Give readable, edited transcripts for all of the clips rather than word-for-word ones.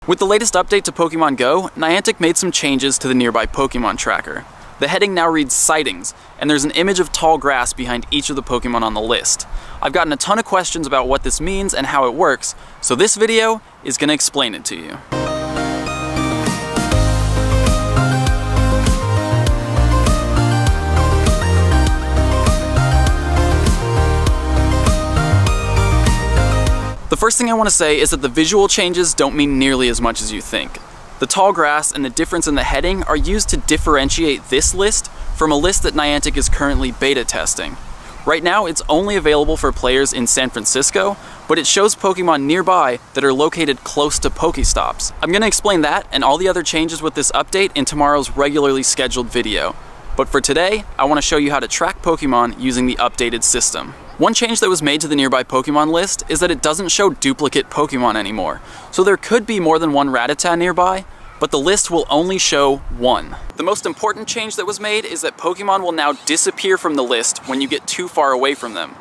With the latest update to Pokemon Go, Niantic made some changes to the nearby Pokemon tracker. The heading now reads Sightings, and there's an image of tall grass behind each of the Pokemon on the list. I've gotten a ton of questions about what this means and how it works, so this video is going to explain it to you. The first thing I want to say is that the visual changes don't mean nearly as much as you think. The tall grass and the difference in the heading are used to differentiate this list from a list that Niantic is currently beta testing. Right now it's only available for players in San Francisco, but it shows Pokemon nearby that are located close to Pokestops. I'm going to explain that and all the other changes with this update in tomorrow's regularly scheduled video. But for today, I want to show you how to track Pokemon using the updated system. One change that was made to the nearby Pokemon list is that it doesn't show duplicate Pokemon anymore. So there could be more than one Rattata nearby, but the list will only show one. The most important change that was made is that Pokemon will now disappear from the list when you get too far away from them.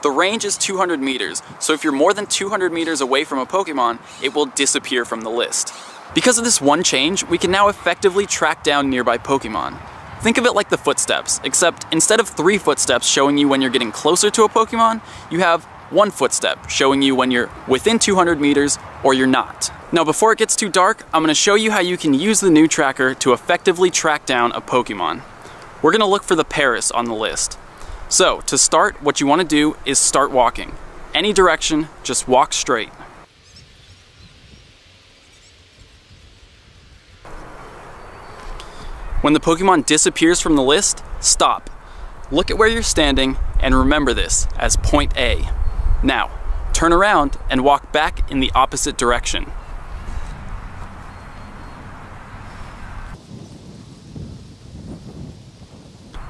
The range is 200 meters, so if you're more than 200 meters away from a Pokemon, it will disappear from the list. Because of this one change, we can now effectively track down nearby Pokemon. Think of it like the footsteps, except instead of 3 footsteps showing you when you're getting closer to a Pokemon, you have 1 footstep showing you when you're within 200 meters or you're not. Now before it gets too dark, I'm going to show you how you can use the new tracker to effectively track down a Pokemon. We're going to look for the Paris on the list. So to start, what you want to do is start walking. Any direction, just walk straight. When the Pokemon disappears from the list, stop. Look at where you're standing and remember this as point A. Now, turn around and walk back in the opposite direction.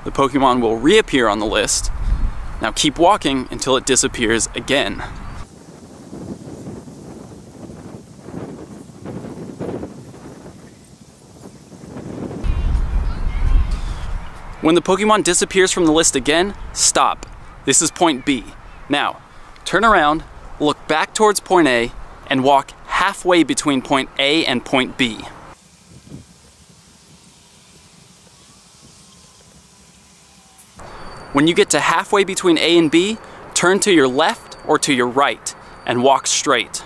The Pokemon will reappear on the list. Now keep walking until it disappears again. When the Pokemon disappears from the list again, stop. This is point B. Now, turn around, look back towards point A, and walk halfway between point A and point B. When you get to halfway between A and B, turn to your left or to your right and walk straight.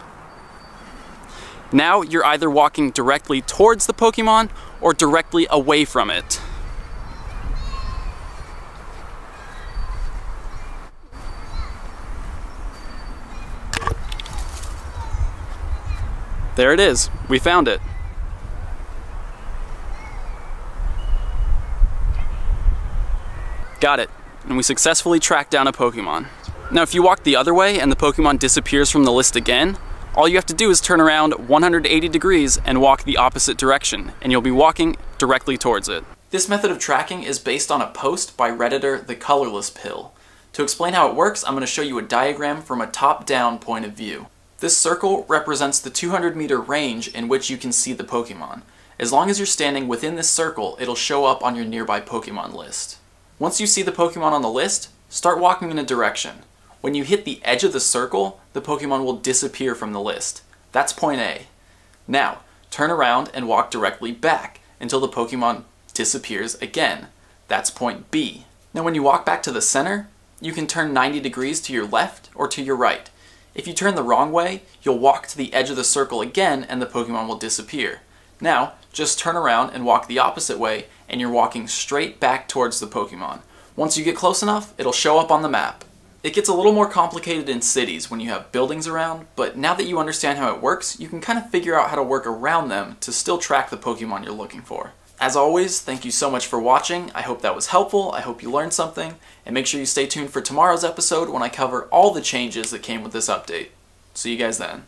Now you're either walking directly towards the Pokemon or directly away from it. There it is, we found it. Got it, and we successfully tracked down a Pokemon. Now if you walk the other way and the Pokemon disappears from the list again, all you have to do is turn around 180 degrees and walk the opposite direction, and you'll be walking directly towards it. This method of tracking is based on a post by Redditor The Colorless Pill. To explain how it works, I'm going to show you a diagram from a top-down point of view. This circle represents the 200-meter range in which you can see the Pokemon. As long as you're standing within this circle, it'll show up on your nearby Pokemon list. Once you see the Pokemon on the list, start walking in a direction. When you hit the edge of the circle, the Pokemon will disappear from the list. That's point A. Now, turn around and walk directly back until the Pokemon disappears again. That's point B. Now when you walk back to the center, you can turn 90 degrees to your left or to your right. If you turn the wrong way, you'll walk to the edge of the circle again and the Pokemon will disappear. Now, just turn around and walk the opposite way and you're walking straight back towards the Pokemon. Once you get close enough, it'll show up on the map. It gets a little more complicated in cities when you have buildings around, but now that you understand how it works, you can kind of figure out how to work around them to still track the Pokemon you're looking for. As always, thank you so much for watching. I hope that was helpful, I hope you learned something, and make sure you stay tuned for tomorrow's episode when I cover all the changes that came with this update. See you guys then.